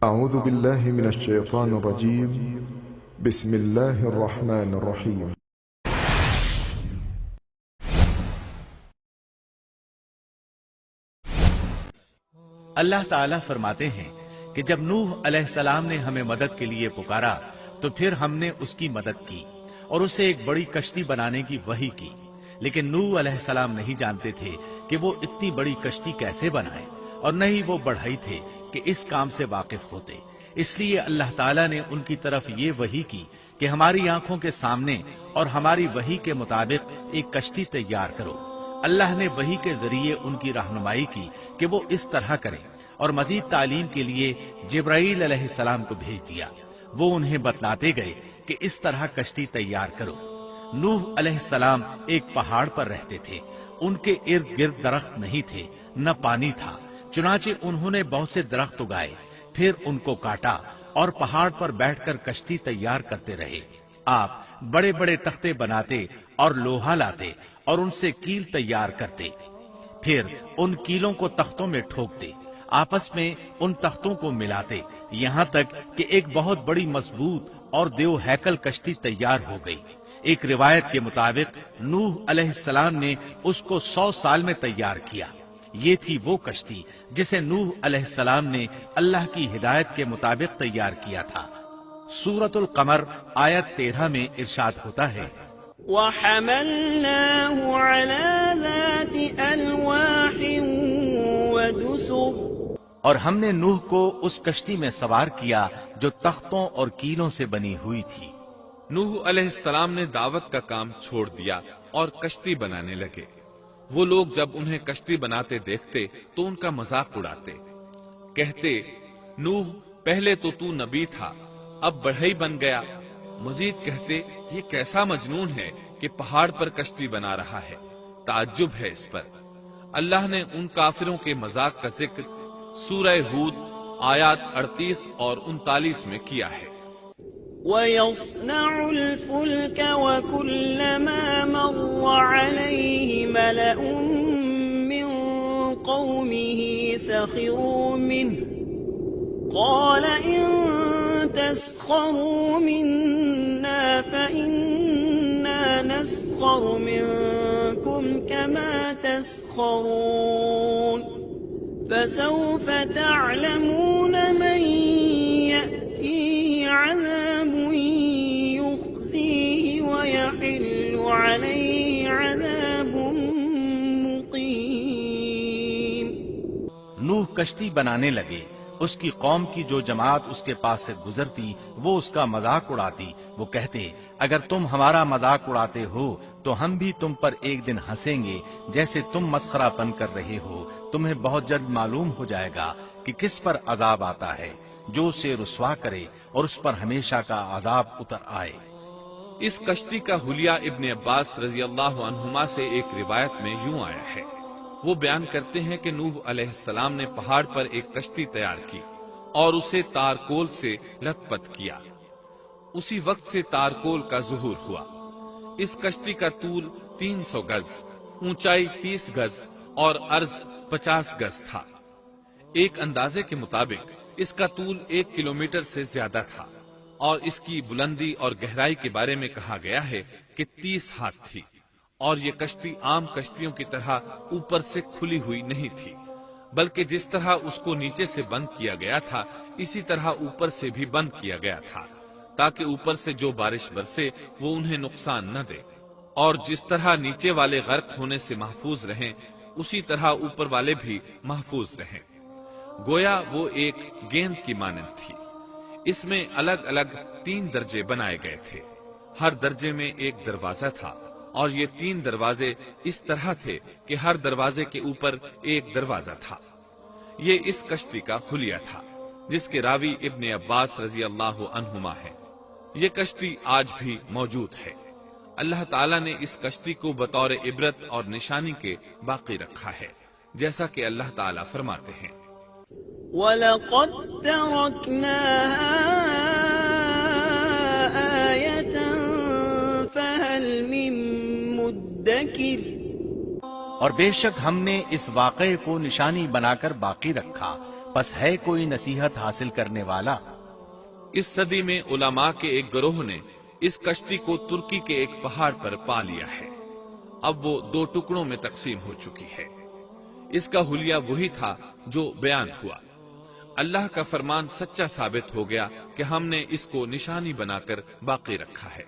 أعوذ بالله من الشيطان الرجيم. بسم الله الرحمن الرحيم. اللہ تعالیٰ فرماتے ہیں کہ جب نوح علیہ السلام نے ہمیں مدد کے لیے پکارا تو پھر ہم نے اس کی مدد کی اور اسے ایک بڑی کشتی بنانے کی وحی کی، لیکن نوح علیہ السلام نہیں جانتے تھے کہ وہ اتنی بڑی کشتی کیسے بنائے، اور نہ ہی وہ بڑھئی تھے کہ اس کام سے واقف ہوتے۔ اس لیے اللہ تعالیٰ نے ان کی طرف یہ وحی کی کہ ہماری آنکھوں کے سامنے اور ہماری وحی کے مطابق ایک کشتی تیار کرو۔ اللہ نے وحی کے ذریعے ان کی رہنمائی کی کہ وہ اس طرح کریں، اور مزید تعلیم کے لیے جبرائیل علیہ السلام کو بھیج دیا۔ وہ انہیں بتلاتے گئے کہ اس طرح کشتی تیار کرو۔ نوح علیہ السلام ایک پہاڑ پر رہتے تھے، ان کے ارد گرد درخت نہیں تھے، نہ پانی تھا، چنانچہ انہوں نے بہت سے درخت اگائے، پھر ان کو کاٹا اور پہاڑ پر بیٹھ کر کشتی تیار کرتے رہے۔ آپ بڑے بڑے تختے بناتے اور لوہا لاتے اور ان سے کیل تیار کرتے، پھر ان کیلوں کو تختوں میں ٹھوکتے، آپس میں ان تختوں کو ملاتے، یہاں تک کہ ایک بہت بڑی مضبوط اور دیو ہیکل کشتی تیار ہو گئی۔ ایک روایت کے مطابق نوح علیہ السلام نے اس کو 100 سال میں تیار کیا۔ یہ تھی وہ کشتی جسے نوح علیہ السلام نے اللہ کی ہدایت کے مطابق تیار کیا تھا۔ سورۃ القمر آیت 13 میں ارشاد ہوتا ہے، وَحَمَلْنَاهُ عَلَى ذَاتِ أَلْوَاحٍ وَدُسُرٍ، اور ہم نے نوح کو اس کشتی میں سوار کیا جو تختوں اور کیلوں سے بنی ہوئی تھی۔ نوح علیہ السلام نے دعوت کا کام چھوڑ دیا اور کشتی بنانے لگے۔ وہ لوگ جب انہیں کشتی بناتے دیکھتے تو ان کا مذاق اڑاتے، کہتے، نوح پہلے تو نبی تھا، اب بڑھئی بن گیا۔ مزید کہتے، یہ کیسا مجنون ہے کہ پہاڑ پر کشتی بنا رہا ہے، تعجب ہے اس پر۔ اللہ نے ان کافروں کے مذاق کا ذکر سورہ ہود آیات 38 اور 39 میں کیا ہے۔ وَيَصْنَعُ الْفُلْكَ وَكُلَّمَا مَرَّ عَلَيْهِ مَلَأٌ مِّن قَوْمِهِ سَخِرُوا مِنْهُ قَالَ إِن تَسْخَرُوا مِنَّا فَإِنَّا نَسْخَرُ مِنكُمْ كَمَا تَسْخَرُونَ فَسَوْفَ تَعْلَمُونَ مَن يَأْتِيهِ عَذَابٌ يُخْزِيهِ وَيَحِلُّ عَلَيْهِ عَذَابٌ مُقِيمٌ۔ نوح کشتی بنانے لگے، اس کی قوم کی جو جماعت اس کے پاس سے گزرتی وہ اس کا مذاق اڑاتی۔ وہ کہتے، اگر تم ہمارا مذاق اڑاتے ہو تو ہم بھی تم پر ایک دن ہنسیں گے جیسے تم مسخرہ پن کر رہے ہو۔ تمہیں بہت جلد معلوم ہو جائے گا کہ کس پر عذاب آتا ہے، جو اسے رسوا کرے اور اس پر ہمیشہ کا عذاب اتر آئے۔ اس کشتی کا حلیہ ابن عباس رضی اللہ عنہما سے ایک روایت میں یوں آیا ہے۔ وہ بیان کرتے ہیں کہ نوح علیہ السلام نے پہاڑ پر ایک کشتی تیار کی اور اسے تارکول سے لت پت کیا۔ اسی وقت سے تارکول کا ظہور ہوا۔ اس کشتی کا طول 300 گز، اونچائی 30 گز اور عرض 50 گز تھا۔ ایک اندازے کے مطابق اس کا طول 1 کلومیٹر سے زیادہ تھا، اور اس کی بلندی اور گہرائی کے بارے میں کہا گیا ہے کہ 30 ہاتھ تھی، اور یہ کشتی عام کشتیوں کی طرح اوپر سے کھلی ہوئی نہیں تھی، بلکہ جس طرح اس کو نیچے سے بند کیا گیا تھا اسی طرح اوپر سے بھی بند کیا گیا تھا، تاکہ اوپر سے جو بارش برسے وہ انہیں نقصان نہ دے، اور جس طرح نیچے والے غرق ہونے سے محفوظ رہیں اسی طرح اوپر والے بھی محفوظ رہیں۔ گویا وہ ایک گیند کی مانند تھی۔ اس میں الگ الگ 3 درجے بنائے گئے تھے، ہر درجے میں ایک دروازہ تھا، اور یہ 3 دروازے اس طرح تھے کہ ہر دروازے کے اوپر ایک دروازہ تھا۔ یہ اس کشتی کا حلیہ تھا جس کے راوی ابن عباس رضی اللہ عنہما ہے۔ یہ کشتی آج بھی موجود ہے۔ اللہ تعالیٰ نے اس کشتی کو بطور عبرت اور نشانی کے باقی رکھا ہے، جیسا کہ اللہ تعالیٰ فرماتے ہیں، وَلَقَدْ تَرَكْنَاهَا آيَةً فَهَلْ مِن مُدَّكِرٍ، اور بے شک ہم نے اس واقعے کو نشانی بنا کر باقی رکھا، پس ہے کوئی نصیحت حاصل کرنے والا؟ اس صدی میں علماء کے ایک گروہ نے اس کشتی کو ترکی کے ایک پہاڑ پر پا لیا ہے۔ اب وہ 2 ٹکڑوں میں تقسیم ہو چکی ہے۔ اس کا حلیہ وہی تھا جو بیان ہوا۔ اللہ کا فرمان سچا ثابت ہو گیا کہ ہم نے اس کو نشانی بنا کر باقی رکھا ہے۔